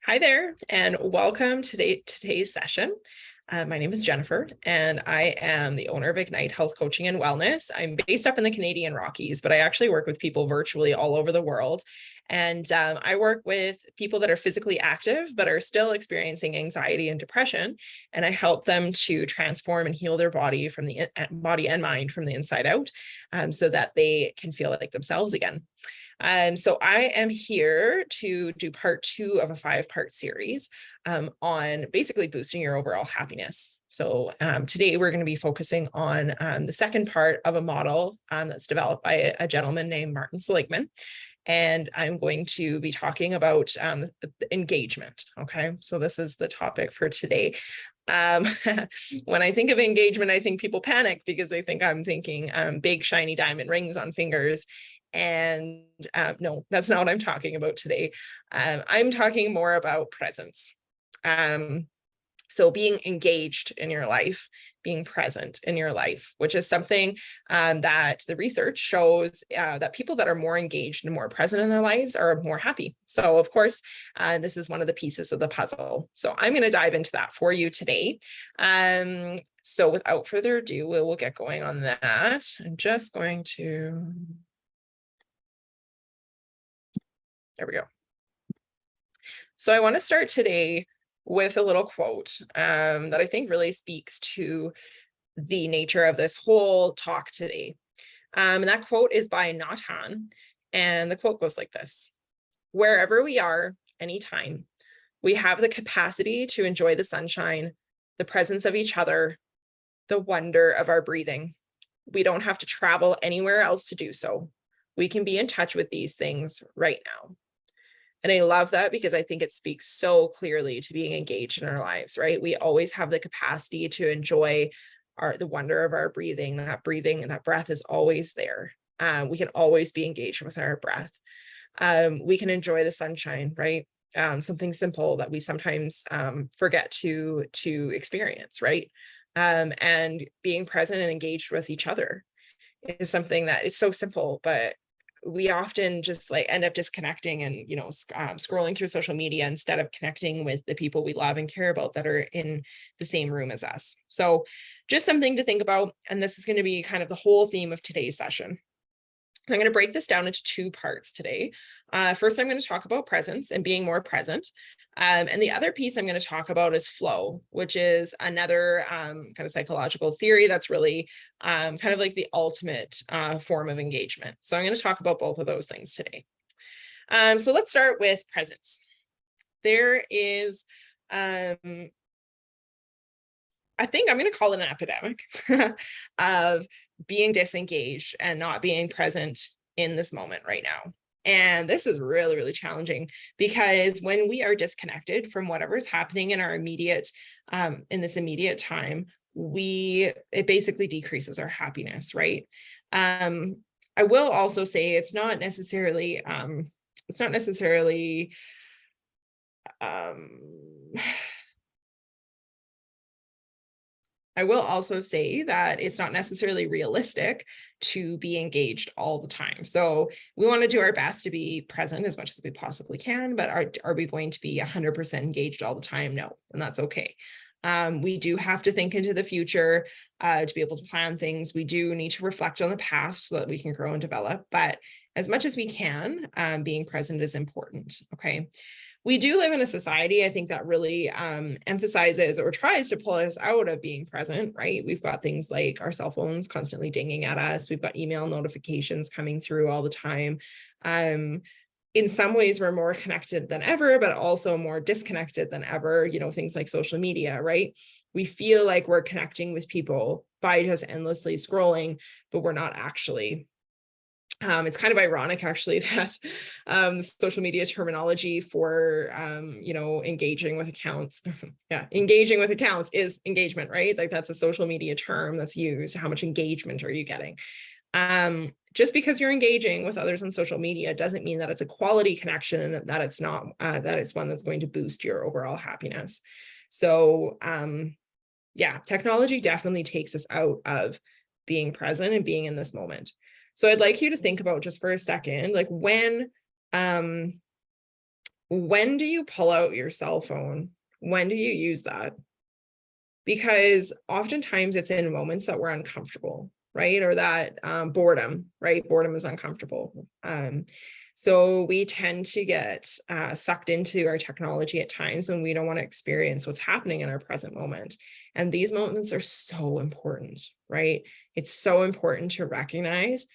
Hi there, and welcome to today's session. My name is Jennifer, and I am the owner of Ignite Health Coaching and Wellness. I'm based up in the Canadian Rockies, but I actually work with people virtually all over the world. And I work with people that are physically active, but are still experiencing anxiety and depression. And I help them to transform and heal their body from the body and mind from the inside out, so that they can feel like themselves again. So I am here to do part 2 of a 5-part series on basically boosting your overall happiness. So today we're going to be focusing on the second part of a model that's developed by a gentleman named Martin Seligman. And I'm going to be talking about engagement. Okay, so this is the topic for today. When I think of engagement, I think people panic because they think I'm thinking big shiny diamond rings on fingers. And no, that's not what I'm talking about today. I'm talking more about presence. So being engaged in your life, being present in your life, which is something that the research shows that people that are more engaged and more present in their lives are more happy. So of course, this is one of the pieces of the puzzle. So I'm going to dive into that for you today. So without further ado, we will get going on that. I'm just going to... There we go. So I want to start today with a little quote that I think really speaks to the nature of this whole talk today. And that quote is by Nathan. And the quote goes like this: "Wherever we are, anytime, we have the capacity to enjoy the sunshine, the presence of each other, the wonder of our breathing. We don't have to travel anywhere else to do so. We can be in touch with these things right now." And I love that because I think it speaks so clearly to being engaged in our lives, right? We always have the capacity to enjoy the wonder of our breathing. And that breath is always there. We can always be engaged with our breath. We can enjoy the sunshine, right? Something simple that we sometimes forget to experience, right? And being present and engaged with each other is something that is so simple, but we often just like end up disconnecting and, scrolling through social media instead of connecting with the people we love and care about that are in the same room as us. So just something to think about. And this is going to be kind of the whole theme of today's session. So I'm going to break this down into 2 parts today. First, I'm going to talk about presence and being more present. And the other piece I'm going to talk about is flow, which is another kind of psychological theory that's really kind of like the ultimate form of engagement. So I'm going to talk about both of those things today. So let's start with presence. There is, I think I'm going to call it an epidemic of being disengaged and not being present in this moment right now. And this is really, really challenging because when we are disconnected from whatever's happening in our immediate, in this immediate time, it basically decreases our happiness, right? I will also say it's not necessarily, I will also say that it's not necessarily realistic to be engaged all the time. So we want to do our best to be present as much as we possibly can, but are we going to be 100% engaged all the time? No, and that's okay. We do have to think into the future to be able to plan things. We do need to reflect on the past so that we can grow and develop, but as much as we can, being present is important, okay? We do live in a society, I think, that really emphasizes or tries to pull us out of being present, right? We've got things like our cell phones constantly dinging at us. We've got email notifications coming through all the time. In some ways, we're more connected than ever, but also more disconnected than ever. Things like social media, right? We feel like we're connecting with people by just endlessly scrolling, but we're not actually. It's kind of ironic, actually, that social media terminology for, engaging with accounts. Yeah, engaging with accounts is engagement, right? Like that's a social media term that's used. How much engagement are you getting? Just because you're engaging with others on social media doesn't mean that it's a quality connection and that it's not, that it's one that's going to boost your overall happiness. So, yeah, technology definitely takes us out of being present and being in this moment. So I'd like you to think about just for a second, like when when do you pull out your cell phone? When do you use that? Because oftentimes it's in moments that we're uncomfortable, right? Or that boredom, right? Boredom is uncomfortable. So we tend to get sucked into our technology at times when we don't want to experience what's happening in our present moment. And these moments are so important, right? It's so important to recognize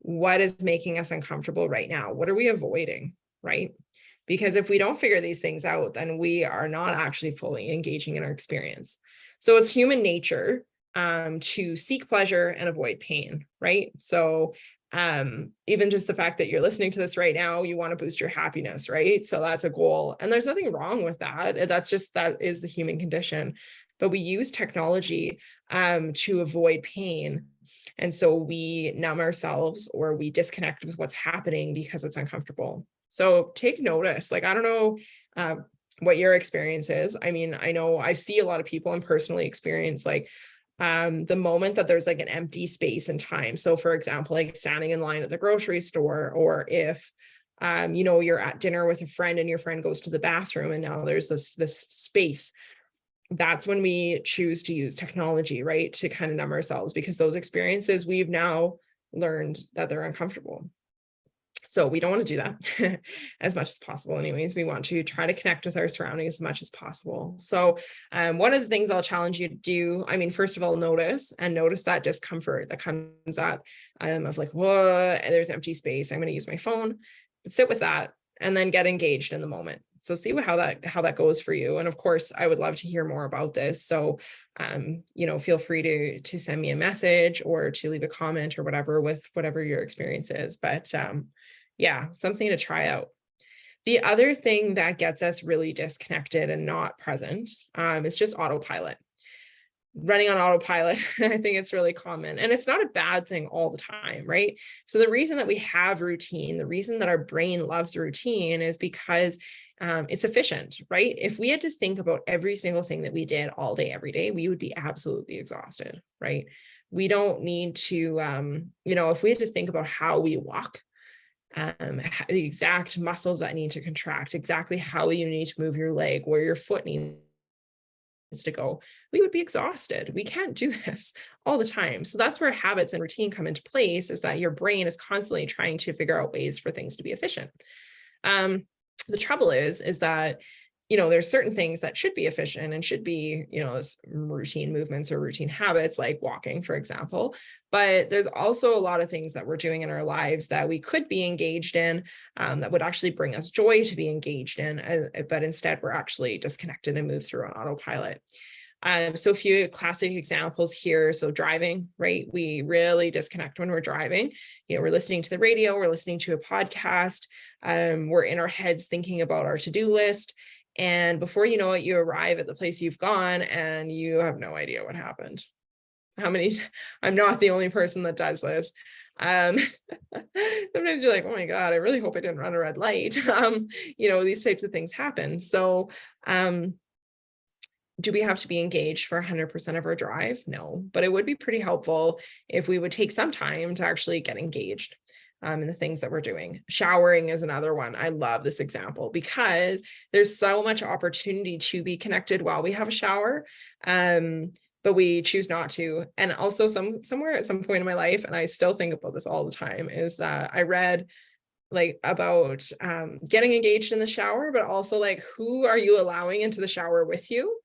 what is making us uncomfortable right now. What are we avoiding, right? Because if we don't figure these things out, then we are not actually fully engaging in our experience. So it's human nature to seek pleasure and avoid pain, right? So even just the fact that you're listening to this right now, you want to boost your happiness, right? So that's a goal. And there's nothing wrong with that. That is the human condition. But we use technology to avoid pain. And so we numb ourselves or we disconnect with what's happening because it's uncomfortable. So take notice. Like, I don't know what your experience is. I mean, I know I see a lot of people and personally experience like the moment that there's like an empty space in time. So for example, like standing in line at the grocery store, or if you're at dinner with a friend and your friend goes to the bathroom and now there's this space. That's when we choose to use technology, right? To kind of numb ourselves, because those experiences we've now learned that they're uncomfortable. So we don't want to do that as much as possible. Anyways, we want to try to connect with our surroundings as much as possible. So one of the things I'll challenge you to do, I mean, first of all, notice that discomfort that comes up of like, whoa, there's empty space. I'm going to use my phone. But sit with that and then get engaged in the moment. So see how that goes for you. And of course, I would love to hear more about this. So, feel free to send me a message or to leave a comment or whatever with whatever your experience is. But yeah, something to try out. The other thing that gets us really disconnected and not present is just autopilot. Running on autopilot, I think it's really common, and it's not a bad thing all the time, right? So the reason that we have routine, the reason that our brain loves routine is because it's efficient, right? If we had to think about every single thing that we did all day, every day, we would be absolutely exhausted, right? We don't need to, if we had to think about how we walk, the exact muscles that need to contract, exactly how you need to move your leg, where your foot needs to go, we would be exhausted. We can't do this all the time. So that's where habits and routine come into place, is that your brain is constantly trying to figure out ways for things to be efficient. The trouble is that there's certain things that should be efficient and should be, routine movements or routine habits, like walking, for example. But there's also a lot of things that we're doing in our lives that we could be engaged in, that would actually bring us joy to be engaged in, but instead we're actually disconnected and move through on autopilot. So a few classic examples here. So driving, right? We really disconnect when we're driving. We're listening to the radio, we're listening to a podcast, we're in our heads thinking about our to-do list. And before you know it, you arrive at the place you've gone and you have no idea what happened. I'm not the only person that does this. Sometimes you're like, oh my God, I really hope I didn't run a red light. These types of things happen. So, do we have to be engaged for 100% of our drive? No, but it would be pretty helpful if we would take some time to actually get engaged in the things that we're doing. Showering is another one. I love this example because there's so much opportunity to be connected while we have a shower, but we choose not to. And also somewhere at some point in my life, and I still think about this all the time, is I read like about getting engaged in the shower, but also like, who are you allowing into the shower with you?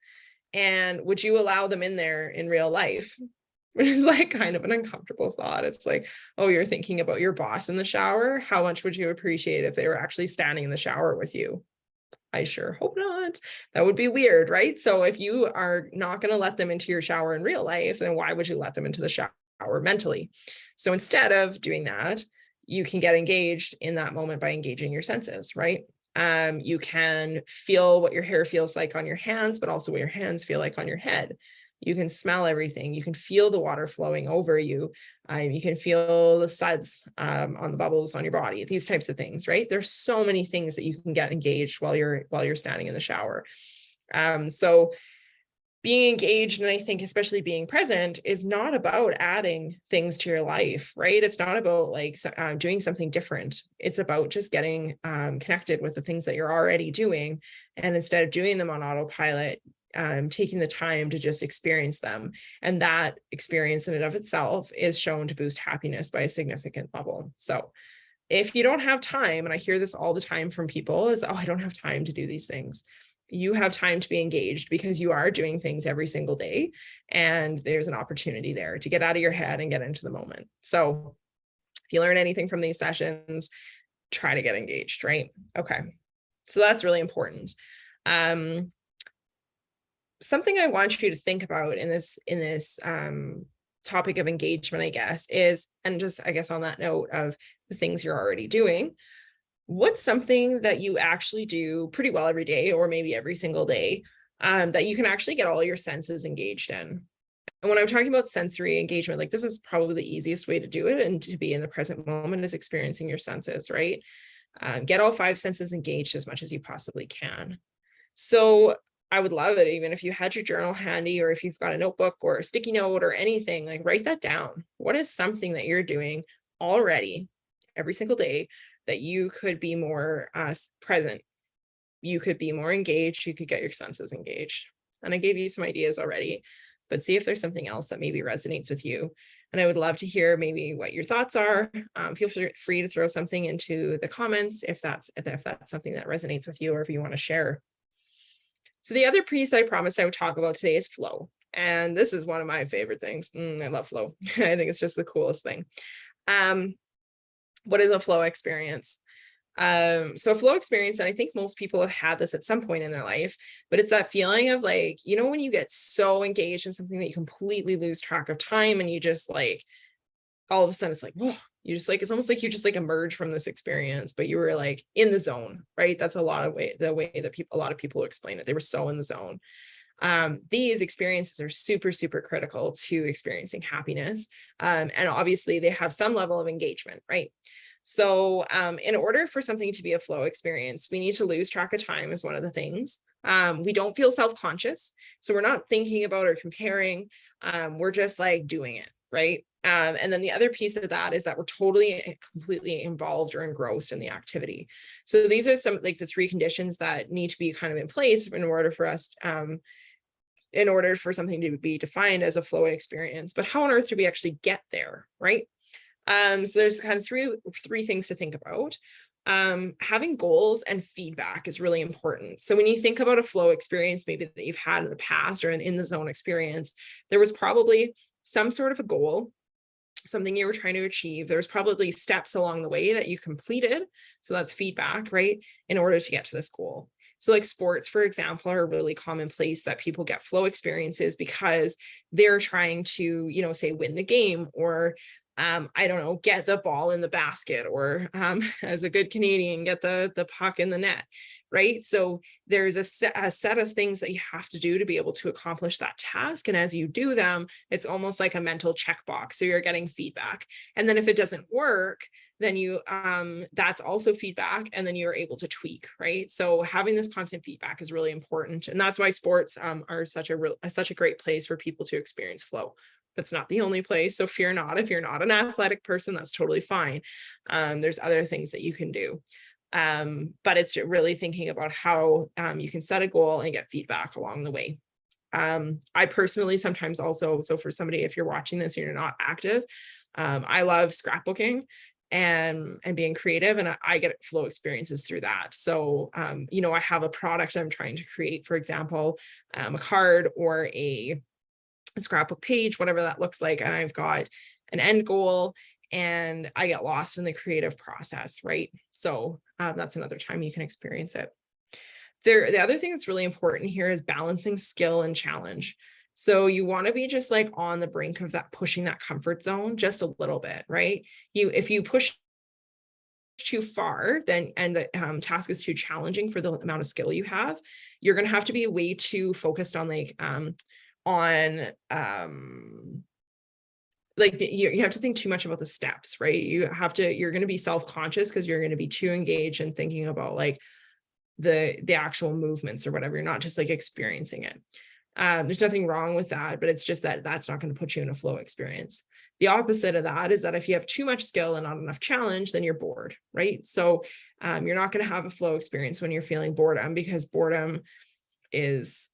And would you allow them in there in real life? Which is like kind of an uncomfortable thought. It's like, oh, you're thinking about your boss in the shower. How much would you appreciate if they were actually standing in the shower with you? I sure hope not. That would be weird, right? So if you are not going to let them into your shower in real life, then why would you let them into the shower mentally? So instead of doing that, you can get engaged in that moment by engaging your senses, right? You can feel what your hair feels like on your hands, but also what your hands feel like on your head. You can smell everything. You can feel the water flowing over you. You can feel the suds on the bubbles on your body, these types of things, right? There's so many things that you can get engaged while you're standing in the shower. So being engaged, and I think especially being present, is not about adding things to your life, right? It's not about like doing something different. It's about just getting connected with the things that you're already doing. And instead of doing them on autopilot, taking the time to just experience them. And that experience in and of itself is shown to boost happiness by a significant level. So if you don't have time, and I hear this all the time from people, is, oh, I don't have time to do these things. You have time to be engaged because you are doing things every single day. And there's an opportunity there to get out of your head and get into the moment. So if you learn anything from these sessions, try to get engaged, right? Okay. So that's really important. Something I want you to think about in this topic of engagement, I guess, is, and just, I guess, on that note of the things you're already doing, what's something that you actually do pretty well every day, or maybe every single day, that you can actually get all your senses engaged in? And when I'm talking about sensory engagement, like, this is probably the easiest way to do it and to be in the present moment, is experiencing your senses, right? Get all 5 senses engaged as much as you possibly can. So I would love it even if you had your journal handy, or if you've got a notebook or a sticky note or anything, like, write that down. What is something that you're doing already every single day that you could be more present? You could be more engaged. You could get your senses engaged. And I gave you some ideas already, but see if there's something else that maybe resonates with you. And I would love to hear maybe what your thoughts are. Feel free to throw something into the comments if that's something that resonates with you, or if you want to share. So the other piece I promised I would talk about today is flow. And this is one of my favorite things. I love flow. I think it's just the coolest thing. What is a flow experience? So flow experience, and I think most people have had this at some point in their life, but it's that feeling of, like, you know, when you get so engaged in something that you completely lose track of time, and you just, like, all of a sudden it's like, whoa, you just, like, it's almost like you just, like, emerge from this experience, but you were, like, in the zone, right? That's a lot of the way that a lot of people explain it. They were so in the zone. These experiences are super, super critical to experiencing happiness. And obviously they have some level of engagement, right? So in order for something to be a flow experience, we need to lose track of time is one of the things. We don't feel self-conscious. So we're not thinking about or comparing. We're just, like, doing it, right? And then the other piece of that is that we're totally, completely involved or engrossed in the activity. So these are some, like, the 3 conditions that need to be kind of in place in order for us, in order for something to be defined as a flow experience. But how on earth do we actually get there, right? So there's kind of three things to think about. Having goals and feedback is really important. So when you think about a flow experience, maybe that you've had in the past, or an in the zone experience, there was probably some sort of a goal, something you were trying to achieve. There's probably steps along the way that you completed. So that's feedback, right? In order to get to this goal. So, like, sports, for example, are a really common place that people get flow experiences, because they're trying to, you know, say, win the game, or I don't know, get the ball in the basket, or as a good Canadian, get the puck in the net, right? So there's a set of things that you have to do to be able to accomplish that task. And as you do them, it's almost like a mental checkbox. So you're getting feedback. And then if it doesn't work, then you that's also feedback, and then you're able to tweak, right? So having this constant feedback is really important. And that's why sports are such a great place for people to experience flow. That's not the only place. So fear not. If you're not an athletic person, that's totally fine. There's other things that you can do. But it's really thinking about how you can set a goal and get feedback along the way. I personally sometimes also, so for somebody, if you're watching this and you're not active, I love scrapbooking and being creative, and I get flow experiences through that. So, you know, I have a product I'm trying to create, for example, a card or a scrapbook page, whatever that looks like. And I've got an end goal, and I get lost in the creative process, right? So that's another time you can experience it. The other thing that's really important here is balancing skill and challenge. So you want to be just, like, on the brink of that, pushing that comfort zone just a little bit, right? If you push too far, then, and the task is too challenging for the amount of skill you have, you're going to have to be way too focused on, like, like, you have to think too much about the steps, right? You're going to be self-conscious because you're going to be too engaged and thinking about, like, the actual movements or whatever. You're not just, like, experiencing it. There's nothing wrong with that, but it's just that that's not going to put you in a flow experience. The opposite of that is that if you have too much skill and not enough challenge, then you're bored, right? So you're not going to have a flow experience when you're feeling boredom, because boredom is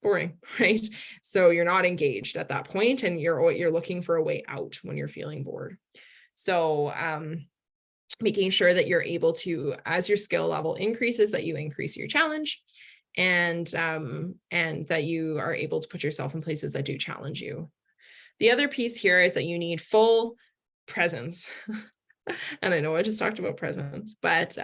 boring, right? So you're not engaged at that point, and you're looking for a way out when you're feeling bored. So making sure that you're able to, as your skill level increases, that you increase your challenge, and that you are able to put yourself in places that do challenge you. The other piece here is that you need full presence. And I know I just talked about presence, but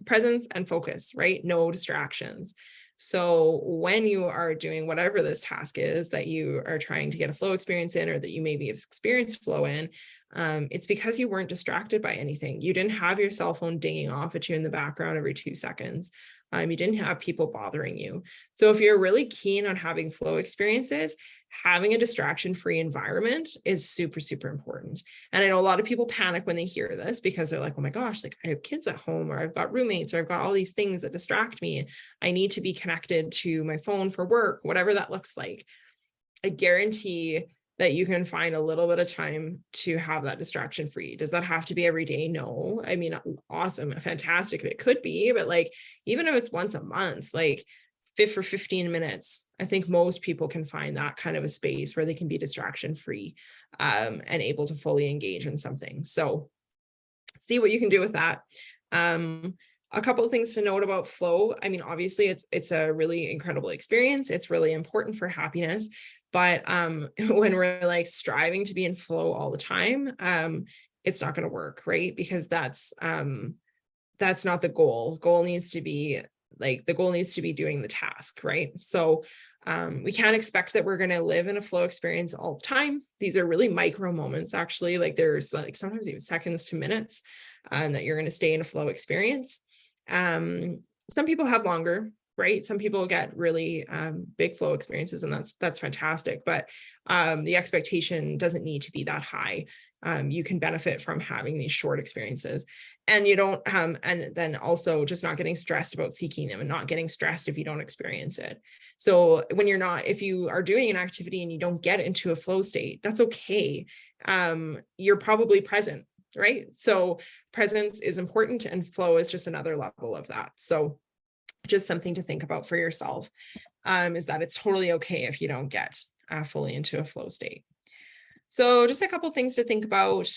presence and focus, right? No distractions. So when you are doing whatever this task is that you are trying to get a flow experience in, or that you maybe have experienced flow in, it's because you weren't distracted by anything. You didn't have your cell phone dinging off at you in the background every 2 seconds. You didn't have people bothering you. So if you're really keen on having flow experiences, having a distraction-free environment is super, super important. And I know a lot of people panic when they hear this, because they're like, oh my gosh, like I have kids at home, or I've got roommates, or I've got all these things that distract me. I need to be connected to my phone for work, whatever that looks like. I guarantee that you can find a little bit of time to have that distraction free. Does that have to be every day? No. I mean, awesome, fantastic if it could be, but like, even if it's once a month, like for 15 minutes, I think most people can find that kind of a space where they can be distraction free, and able to fully engage in something. So see what you can do with that. A couple of things to note about flow. I mean, obviously it's a really incredible experience. It's really important for happiness. But when we're like striving to be in flow all the time, it's not going to work, right? Because that's not the goal. The goal needs to be doing the task, right? So we can't expect that we're going to live in a flow experience all the time. These are really micro moments, actually. Like there's like sometimes even seconds to minutes that you're going to stay in a flow experience. Some people have longer, right? Some people get really big flow experiences, and that's fantastic. But the expectation doesn't need to be that high. You can benefit from having these short experiences, and you don't, and then also just not getting stressed about seeking them, and not getting stressed if you don't experience it. So if you are doing an activity and you don't get into a flow state, that's okay. You're probably present, right? So presence is important, and flow is just another level of that. So just something to think about for yourself, is that it's totally okay if you don't get fully into a flow state. So just a couple of things to think about,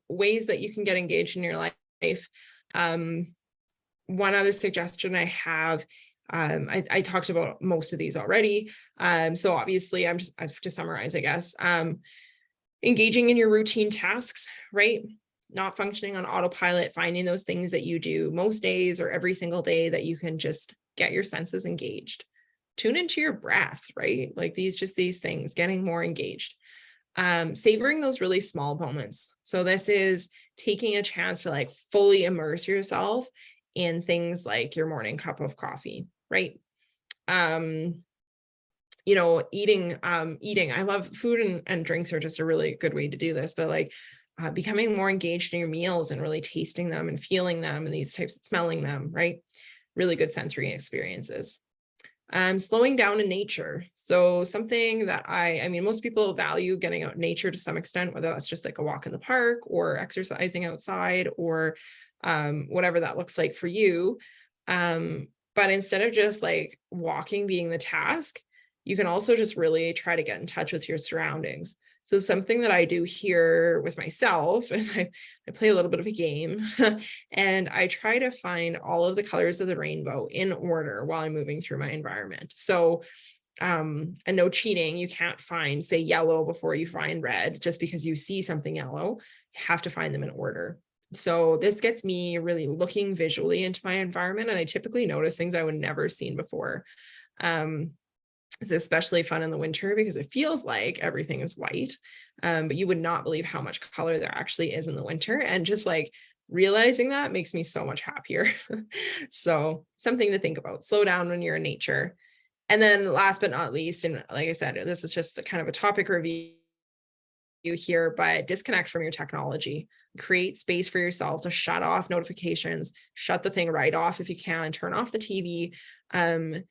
ways that you can get engaged in your life. One other suggestion I have, I talked about most of these already. So obviously I have to summarize, I guess, engaging in your routine tasks, right? Not functioning on autopilot, finding those things that you do most days or every single day that you can just get your senses engaged. Tune into your breath, right? Like these things, getting more engaged. Savoring those really small moments. So this is taking a chance to like fully immerse yourself in things like your morning cup of coffee, right? Eating. I love food and drinks are just a really good way to do this, but like becoming more engaged in your meals and really tasting them and feeling them and these types of smelling them, right? Really good sensory experiences. Slowing down in nature. So something that I mean, most people value getting out in nature to some extent, whether that's just like a walk in the park or exercising outside or whatever that looks like for you. But instead of just like walking being the task, you can also just really try to get in touch with your surroundings. So something that I do here with myself is I play a little bit of a game and I try to find all of the colors of the rainbow in order while I'm moving through my environment. So, and no cheating, you can't find, say, yellow before you find red just because you see something yellow. You have to find them in order. So this gets me really looking visually into my environment, and I typically notice things I would never seen before. It's especially fun in the winter because it feels like everything is white, but you would not believe how much color there actually is in the winter. And just like realizing that makes me so much happier. So something to think about. Slow down when you're in nature. And then last but not least, and like I said, this is just a kind of a topic review here, but disconnect from your technology. Create space for yourself to shut off notifications, shut the thing right off if you can, turn off the TV, and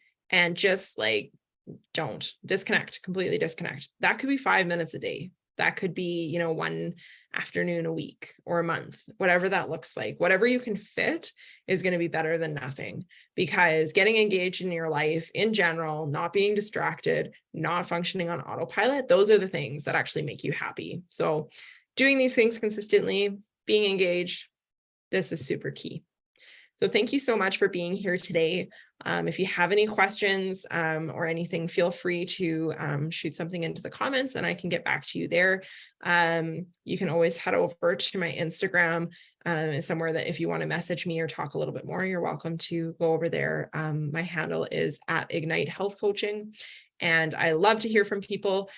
just like don't disconnect, completely disconnect. That could be 5 minutes a day. That could be, one afternoon a week or a month, whatever that looks like. Whatever you can fit is going to be better than nothing, because getting engaged in your life in general, not being distracted, not functioning on autopilot, those are the things that actually make you happy. So doing these things consistently, being engaged, this is super key. So thank you so much for being here today. If you have any questions or anything, feel free to shoot something into the comments and I can get back to you there. You can always head over to my Instagram, somewhere that if you want to message me or talk a little bit more, you're welcome to go over there. My handle is @Ignite Health Coaching. And I love to hear from people.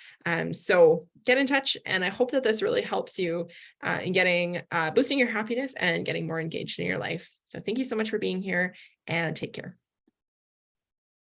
So get in touch. And I hope that this really helps you in boosting your happiness and getting more engaged in your life. So thank you so much for being here and take care.